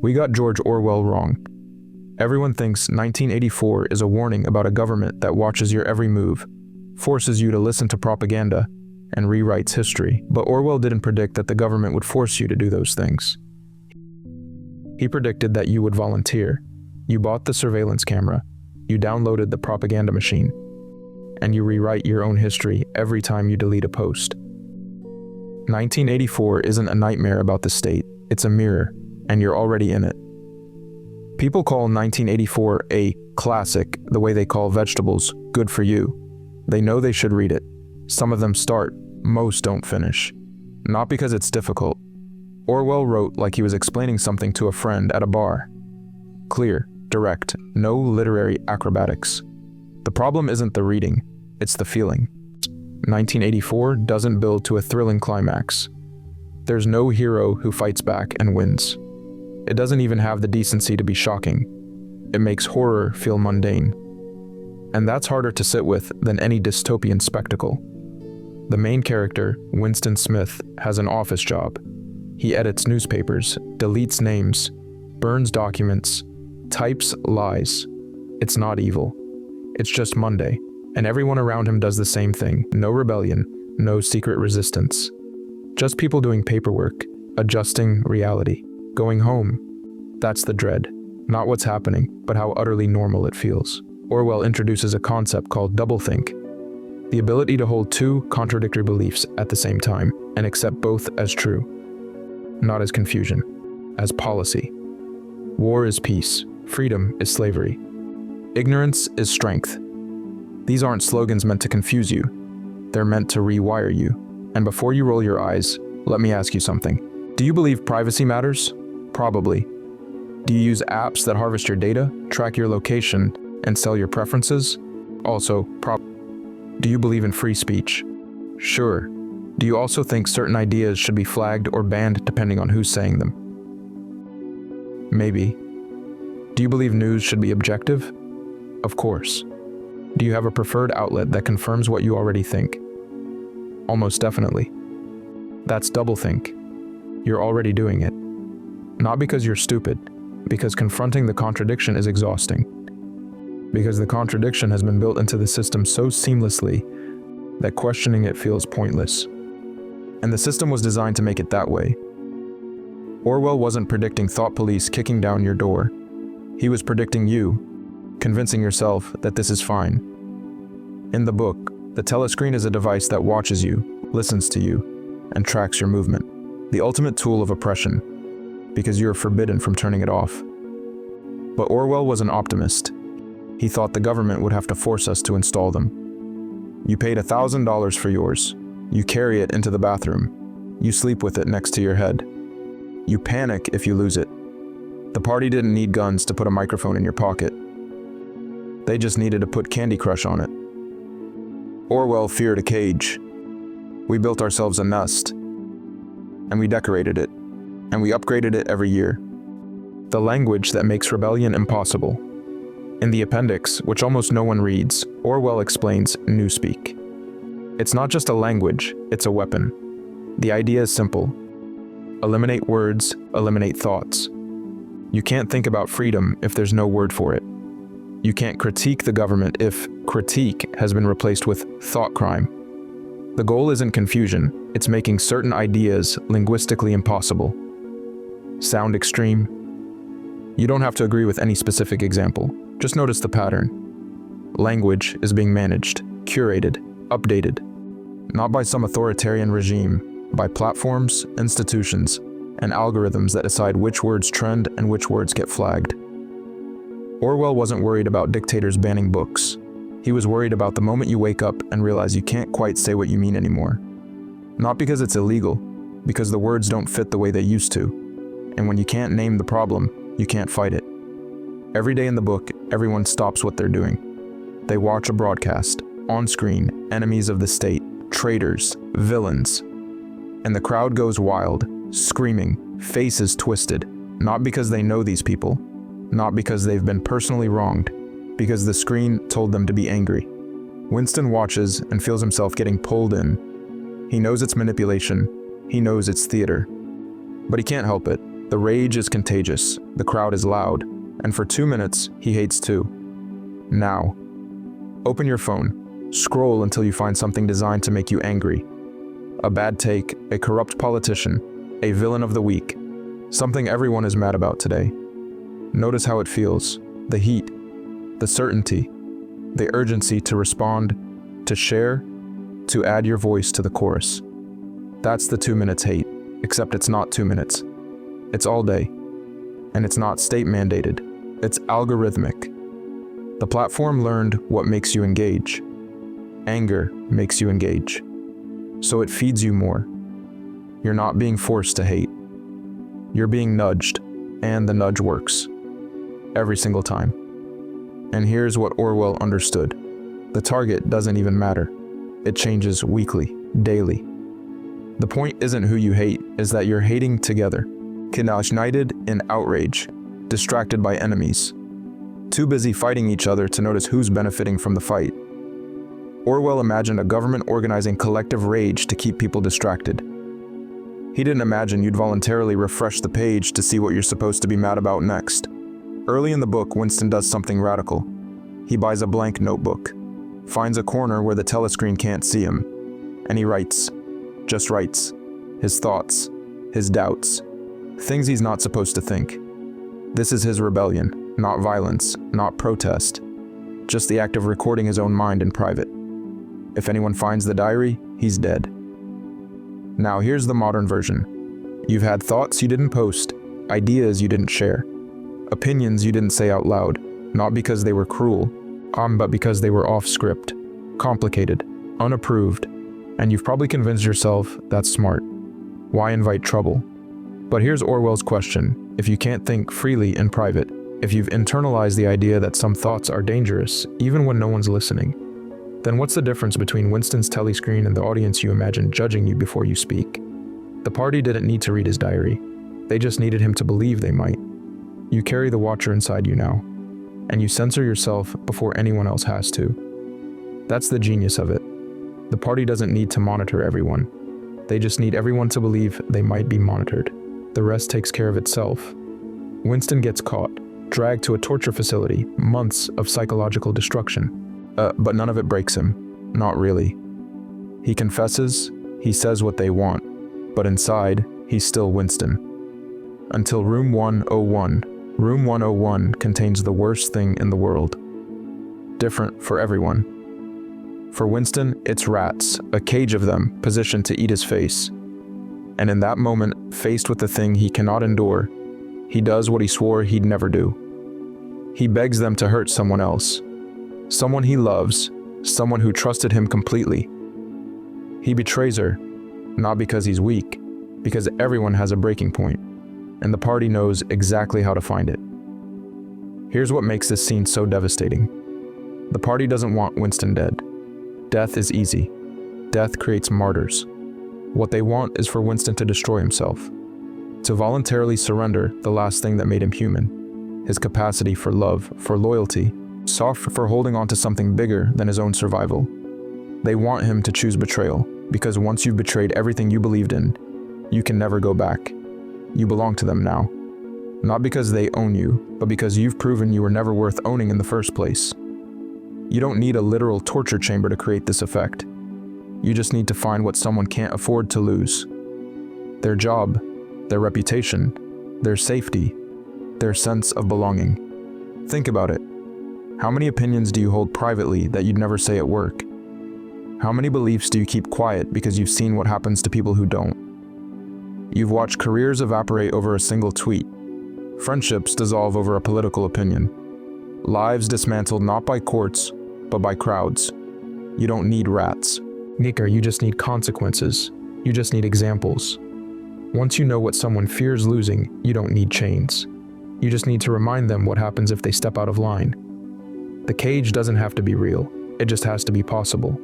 We got George Orwell wrong. Everyone thinks 1984 is a warning about a government that watches your every move, forces you to listen to propaganda, and rewrites history. But Orwell didn't predict that the government would force you to do those things. He predicted that you would volunteer. You bought the surveillance camera, you downloaded the propaganda machine, and you rewrite your own history every time you delete a post. 1984 isn't a nightmare about the state, it's a mirror, and you're already in it. People call 1984 a classic the way they call vegetables good for you. They know they should read it. Some of them start, most don't finish. Not because it's difficult. Orwell wrote like he was explaining something to a friend at a bar. Clear, direct, no literary acrobatics. The problem isn't the reading, it's the feeling. 1984 doesn't build to a thrilling climax. There's no hero who fights back and wins. It doesn't even have the decency to be shocking. It makes horror feel mundane. And that's harder to sit with than any dystopian spectacle. The main character, Winston Smith, has an office job. He edits newspapers, deletes names, burns documents, types lies. It's not evil. It's just Monday, and everyone around him does the same thing. No rebellion, no secret resistance. Just people doing paperwork, adjusting reality, going home. That's the dread. Not what's happening, but how utterly normal it feels. Orwell introduces a concept called doublethink, the ability to hold two contradictory beliefs at the same time and accept both as true. Not as confusion, as policy. War is peace, freedom is slavery. Ignorance is strength. These aren't slogans meant to confuse you. They're meant to rewire you. And before you roll your eyes, let me ask you something. Do you believe privacy matters? Probably. Do you use apps that harvest your data, track your location, and sell your preferences? Also, do you believe in free speech? Sure. Do you also think certain ideas should be flagged or banned depending on who's saying them? Maybe. Do you believe news should be objective? Of course. Do you have a preferred outlet that confirms what you already think? Almost definitely. That's doublethink. You're already doing it. Not because you're stupid, because confronting the contradiction is exhausting. Because the contradiction has been built into the system so seamlessly that questioning it feels pointless. And the system was designed to make it that way. Orwell wasn't predicting thought police kicking down your door. He was predicting you, convincing yourself that this is fine. In the book, the telescreen is a device that watches you, listens to you, and tracks your movement. The ultimate tool of oppression, because you are forbidden from turning it off. But Orwell was an optimist. He thought the government would have to force us to install them. You paid $1,000 for yours. You carry it into the bathroom. You sleep with it next to your head. You panic if you lose it. The party didn't need guns to put a microphone in your pocket. They just needed to put Candy Crush on it. Orwell feared a cage. We built ourselves a nest. And we decorated it. And we upgraded it every year. The language that makes rebellion impossible. In the appendix, which almost no one reads, Orwell explains newspeak. It's not just a language, it's a weapon. The idea is simple. Eliminate words, eliminate thoughts. You can't think about freedom if there's no word for it. You can't critique the government if critique has been replaced with thought crime. The goal isn't confusion, it's making certain ideas linguistically impossible. Sound extreme? You don't have to agree with any specific example. Just notice the pattern. Language is being managed, curated, updated. Not by some authoritarian regime, by platforms, institutions, and algorithms that decide which words trend and which words get flagged. Orwell wasn't worried about dictators banning books. He was worried about the moment you wake up and realize you can't quite say what you mean anymore. Not because it's illegal, because the words don't fit the way they used to. And when you can't name the problem, you can't fight it. Every day in the book, everyone stops what they're doing. They watch a broadcast, on screen, enemies of the state, traitors, villains. And the crowd goes wild, screaming, faces twisted, not because they know these people, not because they've been personally wronged, because the screen told them to be angry. Winston watches and feels himself getting pulled in. He knows it's manipulation, he knows it's theater. But he can't help it. The rage is contagious, the crowd is loud, and for 2 minutes, he hates too. Now, open your phone, scroll until you find something designed to make you angry. A bad take, a corrupt politician, a villain of the week, something everyone is mad about today. Notice how it feels, the heat, the certainty, the urgency to respond, to share, to add your voice to the chorus. That's the 2 minutes hate, except it's not 2 minutes. It's all day. And it's not state mandated, it's algorithmic. The platform learned what makes you engage. Anger makes you engage. So it feeds you more. You're not being forced to hate. You're being nudged, and the nudge works. Every single time. And here's what Orwell understood. The target doesn't even matter. It changes weekly, daily. The point isn't who you hate, is that you're hating together. United in outrage, distracted by enemies. Too busy fighting each other to notice who's benefiting from the fight. Orwell imagined a government organizing collective rage to keep people distracted. He didn't imagine you'd voluntarily refresh the page to see what you're supposed to be mad about next. Early in the book, Winston does something radical. He buys a blank notebook, finds a corner where the telescreen can't see him, and he writes, just writes, his thoughts, his doubts, things he's not supposed to think. This is his rebellion, not violence, not protest, just the act of recording his own mind in private. If anyone finds the diary, he's dead. Now here's the modern version. You've had thoughts you didn't post, ideas you didn't share, opinions you didn't say out loud, not because they were cruel, but because they were off script, complicated, unapproved, and you've probably convinced yourself that's smart. Why invite trouble? But here's Orwell's question. If you can't think freely in private, if you've internalized the idea that some thoughts are dangerous, even when no one's listening, then what's the difference between Winston's telescreen and the audience you imagine judging you before you speak? The party didn't need to read his diary. They just needed him to believe they might. You carry the watcher inside you now, and you censor yourself before anyone else has to. That's the genius of it. The party doesn't need to monitor everyone. They just need everyone to believe they might be monitored. The rest takes care of itself. Winston gets caught, dragged to a torture facility, months of psychological destruction. But none of it breaks him. Not really. He confesses, he says what they want, but inside, he's still Winston. Until Room 101. Room 101 contains the worst thing in the world. Different for everyone. For Winston, it's rats, a cage of them, positioned to eat his face. And in that moment, faced with the thing he cannot endure, he does what he swore he'd never do. He begs them to hurt someone else. Someone he loves, someone who trusted him completely. He betrays her, not because he's weak, because everyone has a breaking point, and the party knows exactly how to find it. Here's what makes this scene so devastating. The party doesn't want Winston dead. Death is easy. Death creates martyrs. What they want is for Winston to destroy himself, to voluntarily surrender the last thing that made him human, his capacity for love, for loyalty, soft for holding on to something bigger than his own survival. They want him to choose betrayal, because once you've betrayed everything you believed in, you can never go back. You belong to them now. Not because they own you, but because you've proven you were never worth owning in the first place. You don't need a literal torture chamber to create this effect. You just need to find what someone can't afford to lose. Their job, their reputation, their safety, their sense of belonging. Think about it. How many opinions do you hold privately that you'd never say at work? How many beliefs do you keep quiet because you've seen what happens to people who don't? You've watched careers evaporate over a single tweet. Friendships dissolve over a political opinion. Lives dismantled not by courts, but by crowds. You don't need rats. Nicker, you just need consequences. You just need examples. Once you know what someone fears losing, you don't need chains. You just need to remind them what happens if they step out of line. The cage doesn't have to be real. It just has to be possible.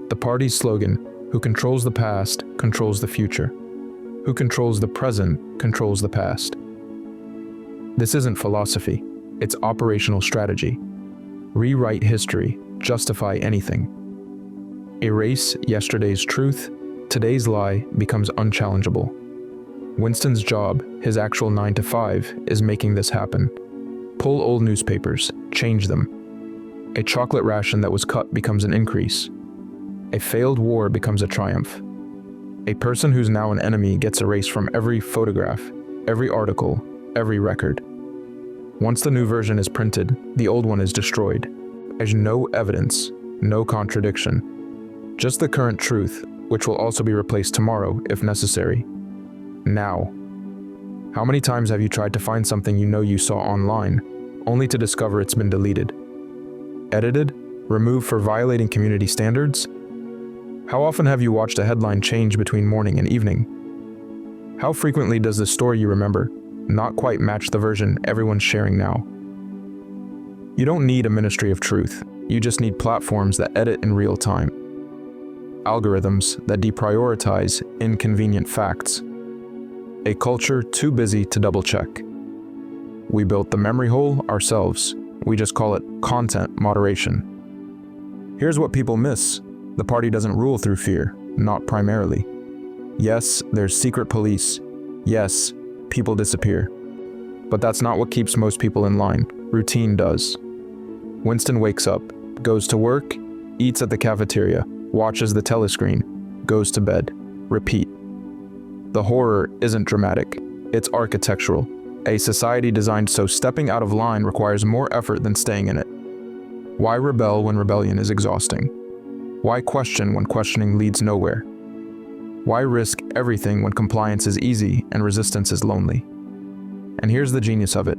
The party's slogan, who controls the past, controls the future. Who controls the present, controls the past. This isn't philosophy. It's operational strategy. Rewrite history, justify anything. Erase yesterday's truth, today's lie becomes unchallengeable. Winston's job, his actual 9 to 5, is making this happen. Pull old newspapers, change them. A chocolate ration that was cut becomes an increase. A failed war becomes a triumph. A person who's now an enemy gets erased from every photograph, every article, every record. Once the new version is printed, the old one is destroyed. There's no evidence, no contradiction. Just the current truth, which will also be replaced tomorrow if necessary. Now. How many times have you tried to find something you know you saw online, only to discover it's been deleted? Edited? Removed for violating community standards? How often have you watched a headline change between morning and evening? How frequently does the story you remember not quite match the version everyone's sharing now? You don't need a ministry of truth. You just need platforms that edit in real time. Algorithms that deprioritize inconvenient facts. A culture too busy to double-check. We built the memory hole ourselves. We just call it content moderation. Here's what people miss. The party doesn't rule through fear, not primarily. Yes, there's secret police. Yes, people disappear. But that's not what keeps most people in line. Routine does. Winston wakes up, goes to work, eats at the cafeteria, watches the telescreen, goes to bed. Repeat. The horror isn't dramatic, it's architectural. A society designed so stepping out of line requires more effort than staying in it. Why rebel when rebellion is exhausting? Why question when questioning leads nowhere? Why risk everything when compliance is easy and resistance is lonely? And here's the genius of it.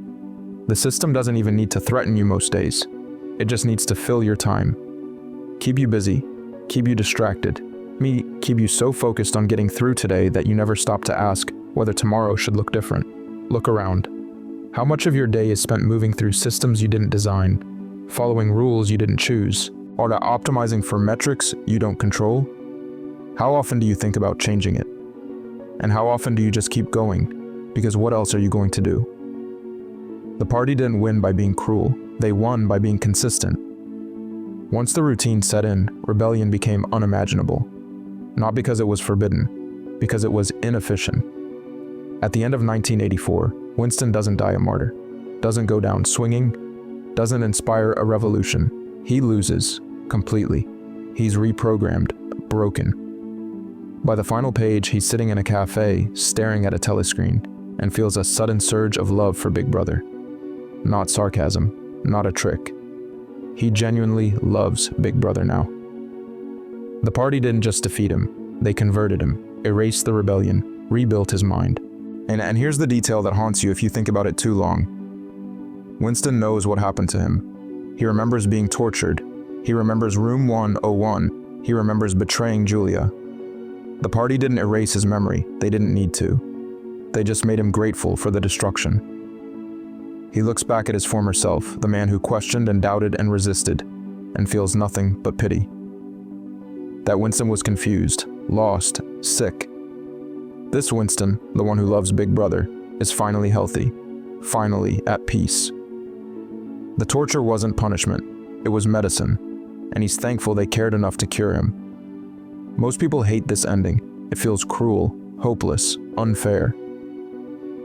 The system doesn't even need to threaten you most days. It just needs to fill your time. Keep you busy, keep you distracted, keep you so focused on getting through today that you never stop to ask whether tomorrow should look different. Look around. How much of your day is spent moving through systems you didn't design, following rules you didn't choose, or optimizing for metrics you don't control? How often do you think about changing it? And how often do you just keep going? Because what else are you going to do? The party didn't win by being cruel. They won by being consistent. Once the routine set in, rebellion became unimaginable. Not because it was forbidden, because it was inefficient. At the end of 1984, Winston doesn't die a martyr, doesn't go down swinging, doesn't inspire a revolution. He loses, completely. He's reprogrammed, broken. By the final page, he's sitting in a cafe, staring at a telescreen, and feels a sudden surge of love for Big Brother. Not sarcasm, not a trick. He genuinely loves Big Brother now. The party didn't just defeat him, they converted him, erased the rebellion, rebuilt his mind. And here's the detail that haunts you if you think about it too long. Winston knows what happened to him. He remembers being tortured. He remembers room 101. He remembers betraying Julia. The party didn't erase his memory. They didn't need to. They just made him grateful for the destruction. He looks back at his former self, the man who questioned and doubted and resisted, and feels nothing but pity. That Winston was confused, lost, sick. This Winston, the one who loves Big Brother, is finally healthy, finally at peace. The torture wasn't punishment, it was medicine, and he's thankful they cared enough to cure him. Most people hate this ending. It feels cruel, hopeless, unfair.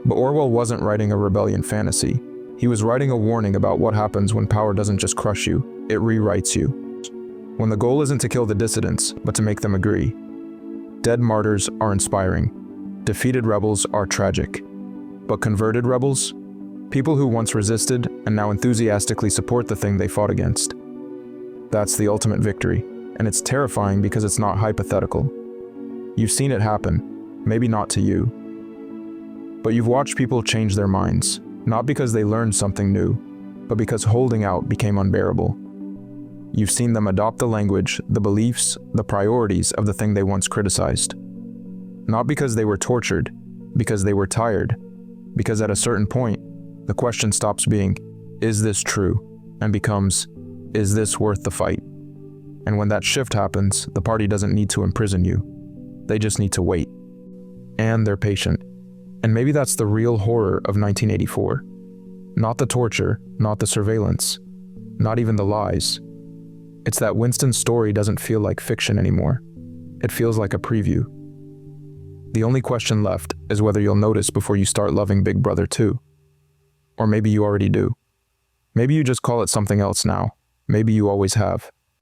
But Orwell wasn't writing a rebellion fantasy. He was writing a warning about what happens when power doesn't just crush you, it rewrites you. When the goal isn't to kill the dissidents, but to make them agree. Dead martyrs are inspiring. Defeated rebels are tragic. But converted rebels? People who once resisted and now enthusiastically support the thing they fought against. That's the ultimate victory, and it's terrifying because it's not hypothetical. You've seen it happen, maybe not to you. But you've watched people change their minds, not because they learned something new, but because holding out became unbearable. You've seen them adopt the language, the beliefs, the priorities of the thing they once criticized. Not because they were tortured, because they were tired, because at a certain point, the question stops being, is this true? And becomes, is this worth the fight? And when that shift happens, the party doesn't need to imprison you. They just need to wait. And they're patient. And maybe that's the real horror of 1984. Not the torture, not the surveillance, not even the lies. It's that Winston's story doesn't feel like fiction anymore. It feels like a preview. The only question left is whether you'll notice before you start loving Big Brother too. Or maybe you already do. Maybe you just call it something else now. Maybe you always have.